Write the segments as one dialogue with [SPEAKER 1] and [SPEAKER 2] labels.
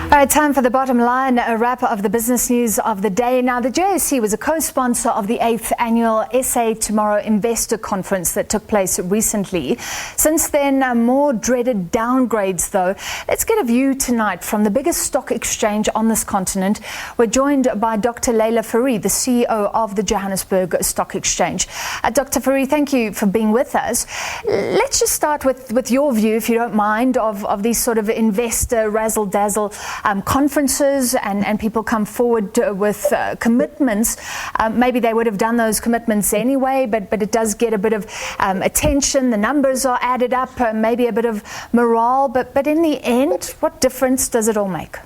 [SPEAKER 1] All right, time for the bottom line, a wrap of the business news of the day. Now, the JSE was a co-sponsor of the 8th annual SA Tomorrow Investor Conference that took place recently. Since then, more dreaded downgrades, though. Let's get a view tonight from the biggest stock exchange on this continent. We're joined by Dr. Leila Fourie, the CEO of the Johannesburg Stock Exchange. Dr. Fourie, thank you for being with us. Let's just start with your view, if you don't mind, of these sort of investor razzle-dazzle conferences and people come forward with commitments. Maybe they would have done those commitments anyway, but it does get a bit of attention. The numbers are added up, maybe a bit of morale. But in the end, what difference does it all make?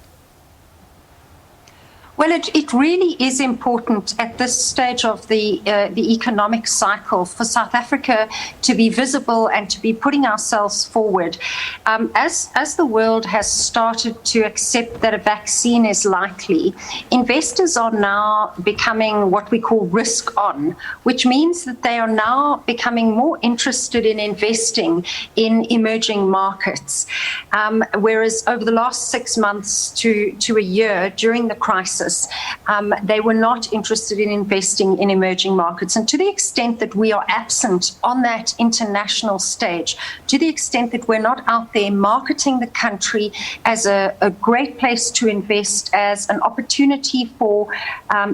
[SPEAKER 2] Well, it really is important at this stage of the economic cycle for South Africa to be visible and to be putting ourselves forward. As the world has started to accept that a vaccine is likely, investors are now becoming what we call risk on, which means that they are now becoming more interested in investing in emerging markets. Whereas over the last 6 months to a year during the crisis, they were not interested in investing in emerging markets. And to the extent that we are absent on that international stage, to the extent that we're not out there marketing the country as a great place to invest, as an opportunity for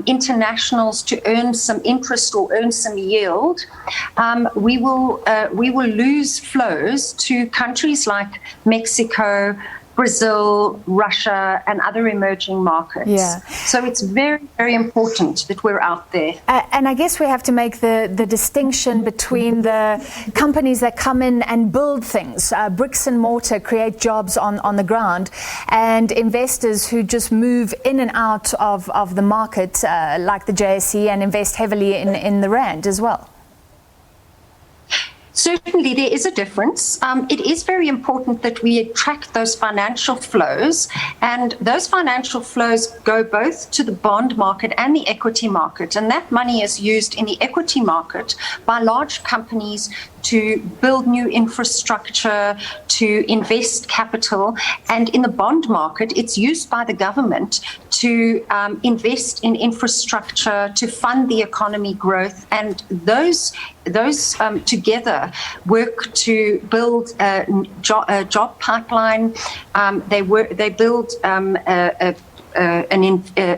[SPEAKER 2] internationals to earn some interest or earn some yield, we will lose flows to countries like Mexico, Brazil, Russia, and other emerging markets.
[SPEAKER 1] Yeah.
[SPEAKER 2] So it's very, very important that we're out there.
[SPEAKER 1] And I guess we have to make the distinction between the companies that come in and build things, bricks and mortar, create jobs on the ground, and investors who just move in and out of the market, like the JSE, and invest heavily in the rand as well.
[SPEAKER 2] Certainly, there is a difference. It is very important that we track those financial flows, and those financial flows go both to the bond market and the equity market. And that money is used in the equity market by large companies to build new infrastructure, to invest capital. And in the bond market, it's used by the government to invest in infrastructure, to fund the economy growth. And those together work to build a job pipeline. They build an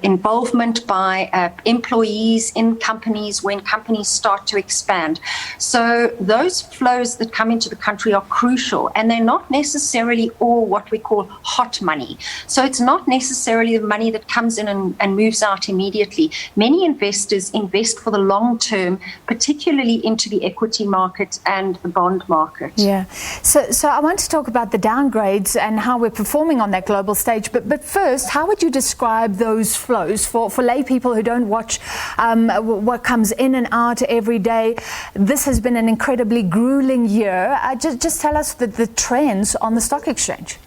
[SPEAKER 2] involvement by employees in companies when companies start to expand. So those flows that come into the country are crucial, and they're not necessarily all what we call hot money. So it's not necessarily the money that comes in and moves out immediately. Many investors invest for the long term, particularly into the equity market and the bond market.
[SPEAKER 1] Yeah. So I want to talk about the downgrades and how we're performing on that global stage. But first, how would you describe those flows for lay people who don't watch what comes in and out every day? This has been an incredibly grueling year. Just tell us the trends on the stock exchange.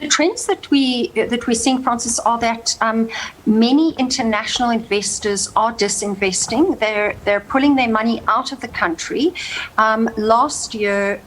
[SPEAKER 2] The trends that we're seeing, Francis, are that many international investors are disinvesting. They're pulling their money out of the country. Last year,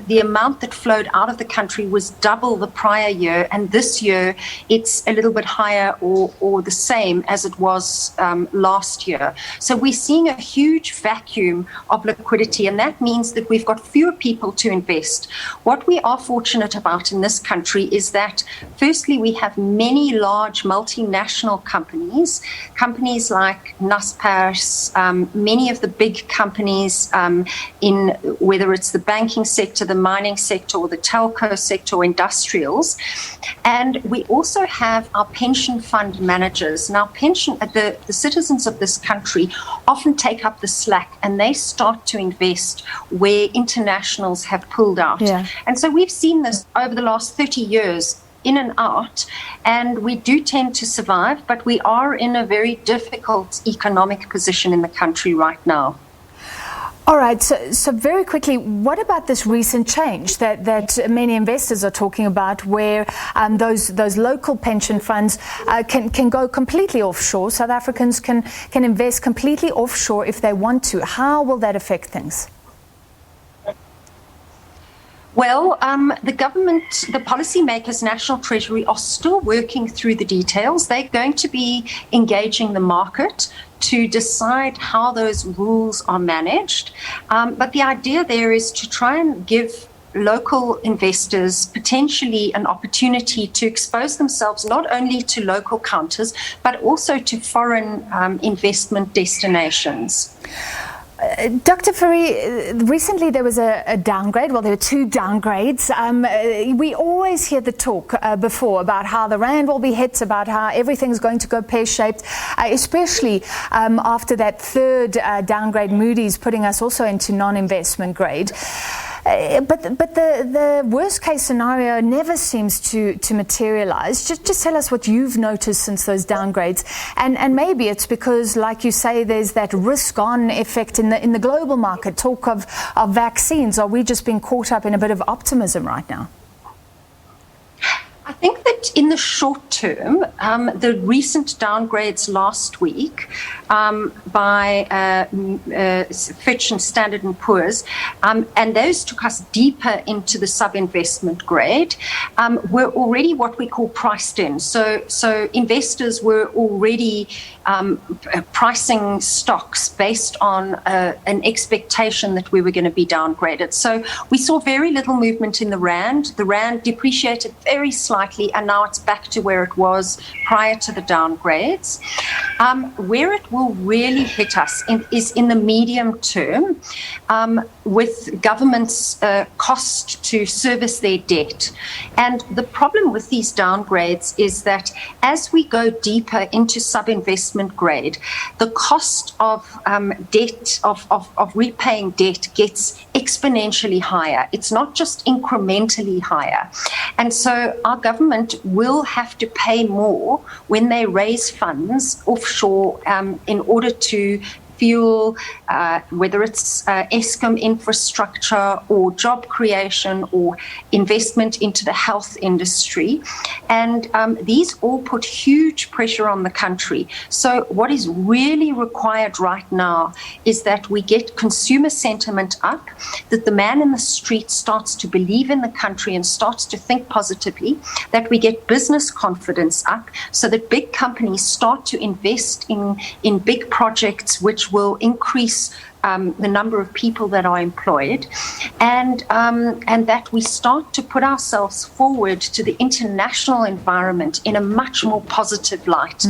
[SPEAKER 2] the amount that flowed out of the country was double the prior year, and this year it's a little bit higher or the same as it was last year. So we're seeing a huge vacuum of liquidity, and that means that we've got fewer people to invest. What we are fortunate about in this country is that, firstly, we have many large multinational companies like Naspers, many of the big companies in whether it's the banking sector, the mining sector, or the telco sector, or industrials. And we also have our pension fund managers. Now, the citizens of this country often take up the slack, and they start to invest where internationals have pulled out.
[SPEAKER 1] Yeah.
[SPEAKER 2] And so we've seen this over the last 30 years, in and out, and we do tend to survive, but we are in a very difficult economic position in the country right now.
[SPEAKER 1] All right, so very quickly, what about this recent change that many investors are talking about, where those local pension funds can go completely offshore? South Africans can invest completely offshore if they want to. How will that affect things?
[SPEAKER 2] Well, the government, the policymakers, National Treasury are still working through the details. They're going to be engaging the market to decide how those rules are managed. But the idea there is to try and give local investors potentially an opportunity to expose themselves not only to local counters, but also to foreign investment destinations.
[SPEAKER 1] Dr. Fourie, recently there was a downgrade. Well, there were two downgrades. We always hear the talk before about how the rand will be hit, about how everything's going to go pear-shaped, especially after that third downgrade, Moody's putting us also into non-investment grade. But the worst case scenario never seems to materialize. Just tell us what you've noticed since those downgrades, and maybe it's because, like you say, there's that risk-on effect in the global market. Talk of vaccines. Are we just being caught up in a bit of optimism right now?
[SPEAKER 2] I think that in the short term, the recent downgrades last week by Fitch and Standard & Poor's, and those took us deeper into the sub-investment grade, were already what we call priced in. So investors were already pricing stocks based on an expectation that we were going to be downgraded. So we saw very little movement in the rand. The rand depreciated very slightly, and now it's back to where it was prior to the downgrades. Where it will really hit us is in the medium term, with governments' cost to service their debt. And the problem with these downgrades is that as we go deeper into sub-investment grade, the cost of debt, of repaying debt, gets exponentially higher. It's not just incrementally higher. And so our government will have to pay more when they raise funds offshore in order to fuel, whether it's Eskom infrastructure or job creation or investment into the health industry. And these all put huge pressure on the country. So what is really required right now is that we get consumer sentiment up, that the man in the street starts to believe in the country and starts to think positively, that we get business confidence up so that big companies start to invest in big projects which will increase the number of people that are employed, and that we start to put ourselves forward to the international environment in a much more positive light,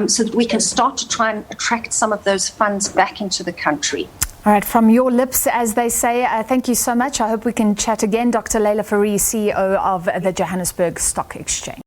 [SPEAKER 2] so that we can start to try and attract some of those funds back into the country.
[SPEAKER 1] All right, from your lips, as they say, thank you so much. I hope we can chat again. Dr. Leila Fourie, CEO of the Johannesburg Stock Exchange.